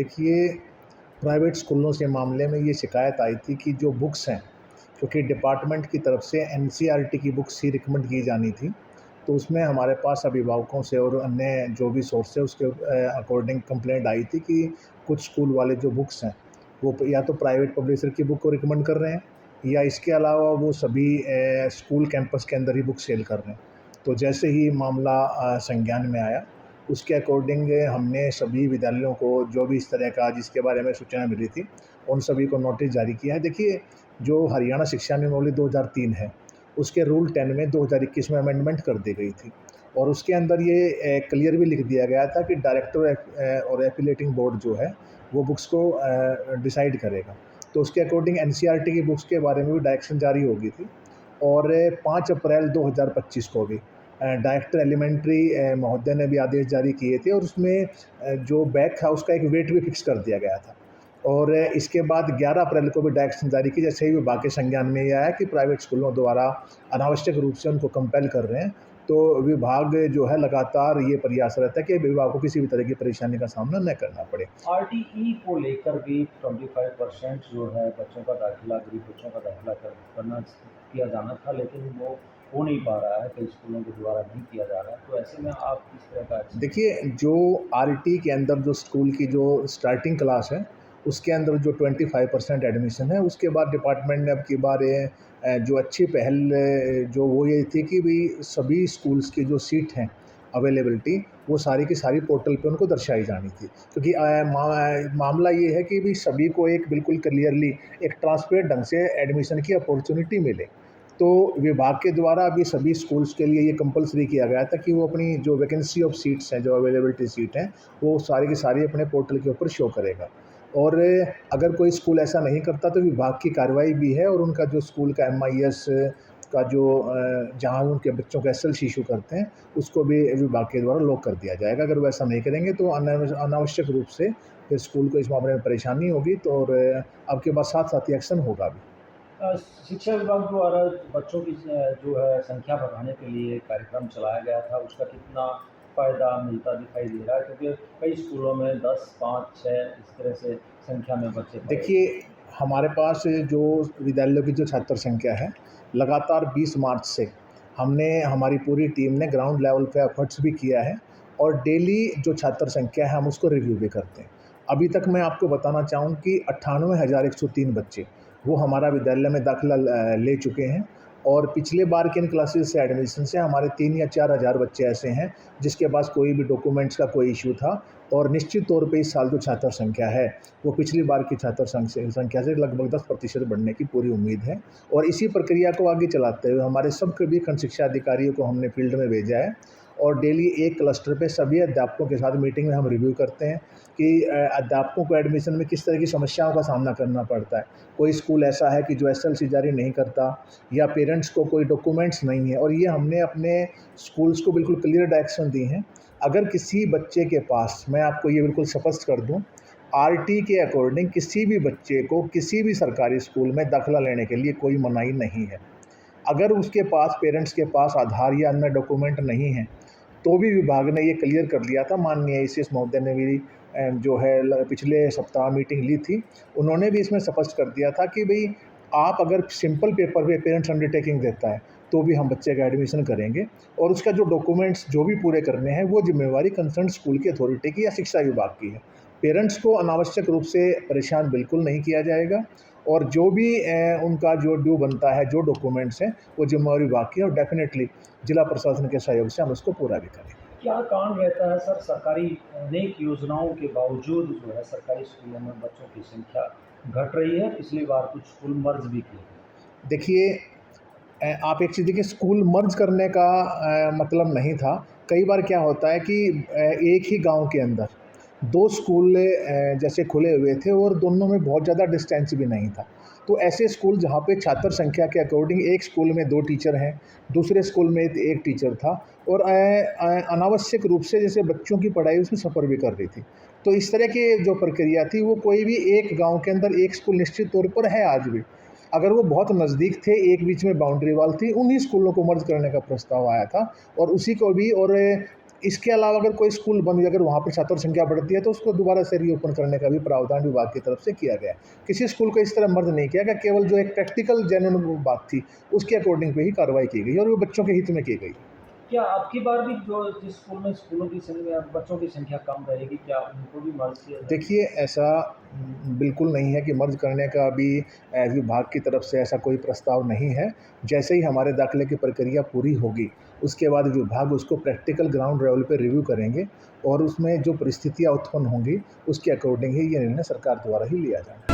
देखिए, प्राइवेट स्कूलों के मामले में ये शिकायत आई थी कि जो बुक्स हैं, क्योंकि डिपार्टमेंट की तरफ से एनसीईआरटी की बुक्स ही रिकमेंड की जानी थी, तो उसमें हमारे पास अभिभावकों से और अन्य जो भी सोर्स है उसके अकॉर्डिंग कंप्लेंट आई थी कि कुछ स्कूल वाले जो बुक्स हैं, वो या तो प्राइवेट पब्लिशर की बुक को रिकमेंड कर रहे हैं या इसके अलावा वो सभी स्कूल कैंपस के अंदर ही बुक सेल कर रहे हैं। तो जैसे ही मामला संज्ञान में आया, उसके अकॉर्डिंग हमने सभी विद्यालयों को जो भी इस तरह का जिसके बारे में सूचना मिली थी, उन सभी को नोटिस जारी किया है। देखिए, जो हरियाणा शिक्षा नियमावली 2003 है, उसके रूल 10 में 2021 में अमेंडमेंट कर दी गई थी और उसके अंदर ये क्लियर भी लिख दिया गया था कि डायरेक्टर और एफिलिएटिंग बोर्ड जो है, वो बुक्स को डिसाइड करेगा। तो उसके अकॉर्डिंग एनसीईआरटी की बुक्स के बारे में भी डायरेक्शन जारी हो गई थी और 5 अप्रैल 2025 को भी डायरेक्टर एलिमेंट्री महोदय ने भी आदेश जारी किए थे और उसमें जो बैग था उसका एक वेट भी फिक्स कर दिया गया था। और इसके बाद 11 अप्रैल को भी डायरेक्शन जारी की, जैसे ही विभाग के संज्ञान में ये आया कि प्राइवेट स्कूलों द्वारा अनावश्यक रूप से उनको कंपेल कर रहे हैं, तो विभाग जो है लगातार ये प्रयास रहता है कि विभाग को किसी भी तरह की परेशानी का सामना न करना पड़े। आरटीई को लेकर भी 25% जो है बच्चों का दाखिला, गरीब बच्चों का दाखिला करना किया जाना था, लेकिन वो हो नहीं पा रहा है, कई स्कूलों के द्वारा नहीं किया जा रहा है। तो ऐसे में आप किस तरह का देखिए, जो आरटी के अंदर जो स्कूल की जो स्टार्टिंग क्लास है, उसके अंदर जो 25% एडमिशन है, उसके बाद डिपार्टमेंट ने अब की बार ये जो अच्छी पहल जो वो ये थी कि भई सभी स्कूल्स की जो सीट हैं अवेलेबिलिटी, वो सारी की सारी पोर्टल पे उनको दर्शाई जानी थी। क्योंकि मामला ये है कि भई सभी को एक बिल्कुल क्लियरली एक ट्रांसपेरेंट ढंग से एडमिशन की अपॉर्च्युनिटी मिले। तो विभाग के द्वारा अभी सभी स्कूल्स के लिए ये कंपल्सरी किया गया था कि वो अपनी जो वैकेंसी ऑफ सीट्स हैं, जो अवेलेबिलिटी सीट हैं, वो सारी की सारी अपने पोर्टल के ऊपर शो करेगा। और अगर कोई स्कूल ऐसा नहीं करता तो विभाग की कार्रवाई भी है और उनका जो स्कूल का एमआईएस का जो जहाँ उनके बच्चों का एसएलसी इशू करते हैं, उसको भी विभाग के द्वारा लॉक कर दिया जाएगा। अगर वो ऐसा नहीं करेंगे तो अनावश्यक रूप से फिर स्कूल को इस मामले में परेशानी होगी, तो और अब के बाद साथ-साथ ही एक्शन होगा भी। शिक्षा विभाग द्वारा बच्चों की जो है संख्या बढ़ाने के लिए कार्यक्रम चलाया गया था, उसका कितना फ़ायदा मिलता दिखाई दे रहा है? क्योंकि कई स्कूलों में 10, 5, 6 इस तरह से संख्या में बच्चे पढ़े। देखिए, हमारे पास जो विद्यालयों की जो छात्र संख्या है, लगातार 20 मार्च से हमने हमारी पूरी टीम ने ग्राउंड लेवल पे एफर्ट्स भी किया है और डेली जो छात्र संख्या है हम उसको रिव्यू भी करते हैं। अभी तक मैं आपको बताना चाहूँ कि 98,103 बच्चे वो हमारा विद्यालय में दाखिला ले चुके हैं और पिछले बार के इन क्लासेस से एडमिशन से हमारे 3 या 4 हज़ार बच्चे ऐसे हैं जिसके पास कोई भी डॉक्यूमेंट्स का कोई इश्यू था और निश्चित तौर पे इस साल जो छात्र संख्या है, वो पिछली बार की छात्र संख्या से लगभग 10% बढ़ने की पूरी उम्मीद है। और इसी प्रक्रिया को आगे चलाते हुए हमारे सब भी खंड शिक्षा अधिकारियों को हमने फील्ड में भेजा है और डेली एक क्लस्टर पे सभी अध्यापकों के साथ मीटिंग में हम रिव्यू करते हैं कि अध्यापकों को एडमिशन में किस तरह की समस्याओं का सामना करना पड़ता है। कोई स्कूल ऐसा है कि जो एसएलसी जारी नहीं करता या पेरेंट्स को कोई डॉक्यूमेंट्स नहीं है, और ये हमने अपने स्कूल्स को बिल्कुल क्लियर डायरेक्शन दी हैं। अगर किसी बच्चे के पास, मैं आपको ये बिल्कुल स्पष्ट कर दूं, आरटी के अकॉर्डिंग किसी भी बच्चे को किसी भी सरकारी स्कूल में दाखिला लेने के लिए कोई मनाही नहीं है। अगर उसके पास पेरेंट्स के पास आधार या अन्य डॉक्यूमेंट नहीं है, तो भी विभाग ने ये क्लियर कर लिया था। माननीय एसीएस महोदय ने भी जो है पिछले सप्ताह मीटिंग ली थी, उन्होंने भी इसमें स्पष्ट कर दिया था कि भाई आप अगर सिंपल पेपर पे पेरेंट्स अंडरटेकिंग देता है तो भी हम बच्चे का एडमिशन करेंगे और उसका जो डॉक्यूमेंट्स जो भी पूरे करने हैं वो जिम्मेवारी कंसर्न स्कूल की अथॉरिटी की या शिक्षा विभाग की है। पेरेंट्स को अनावश्यक रूप से परेशान बिल्कुल नहीं किया जाएगा और जो भी उनका जो ड्यू बनता है, जो डॉक्यूमेंट्स हैं, वो जिम्मेवारी विभाग की है और डेफिनेटली जिला प्रशासन के सहयोग से हम उसको पूरा भी करेंगे। क्या कारण रहता है सर, सरकारी अनेक योजनाओं के बावजूद जो है सरकारी स्कूलों में बच्चों की संख्या घट रही है? पिछली बार कुछ स्कूल मर्ज भी किए हैं। देखिए, आप एक चीज़ देखिए, स्कूल मर्ज करने का मतलब नहीं था। कई बार क्या होता है कि एक ही गांव के अंदर 2 स्कूल जैसे खुले हुए थे और दोनों में बहुत ज़्यादा डिस्टेंस भी नहीं था। तो ऐसे स्कूल जहाँ पे छात्र संख्या के अकॉर्डिंग एक स्कूल में 2 टीचर हैं, दूसरे स्कूल में 1 टीचर था और अनावश्यक रूप से जैसे बच्चों की पढ़ाई उसमें सफ़र भी कर रही थी। तो इस तरह की जो प्रक्रिया थी वो कोई भी एक गाँव के अंदर एक स्कूल निश्चित तौर पर है आज भी। अगर वो बहुत नज़दीक थे, एक बीच में बाउंड्री वॉल थी, उन्हीं स्कूलों को मर्ज करने का प्रस्ताव आया था और उसी को भी और इसके अलावा अगर कोई स्कूल बंद हुई, अगर वहाँ पर छात्र संख्या बढ़ती है तो उसको दोबारा से रीओपन करने का भी प्रावधान विभाग की तरफ से किया गया है। किसी स्कूल को इस तरह मर्ज नहीं किया गया, केवल जो एक प्रैक्टिकल जेन्युइन बात थी उसके अकॉर्डिंग पे ही कार्रवाई की गई और वो बच्चों के हित में की गई। क्या आपकी बार भी जो जिस स्कूल में स्कूलों की संख्या बच्चों की संख्या कम रहेगी, क्या उनको भी मर्ज किया जाएगा? देखिए, ऐसा बिल्कुल नहीं है कि मर्ज करने का अभी विभाग की तरफ से ऐसा कोई प्रस्ताव नहीं है। जैसे ही हमारे दाखिले की प्रक्रिया पूरी होगी, उसके बाद विभाग उसको प्रैक्टिकल ग्राउंड लेवल पे रिव्यू करेंगे और उसमें जो परिस्थितियाँ उत्पन्न होंगी, उसके अकॉर्डिंग ही ये निर्णय सरकार द्वारा ही लिया जाएगा।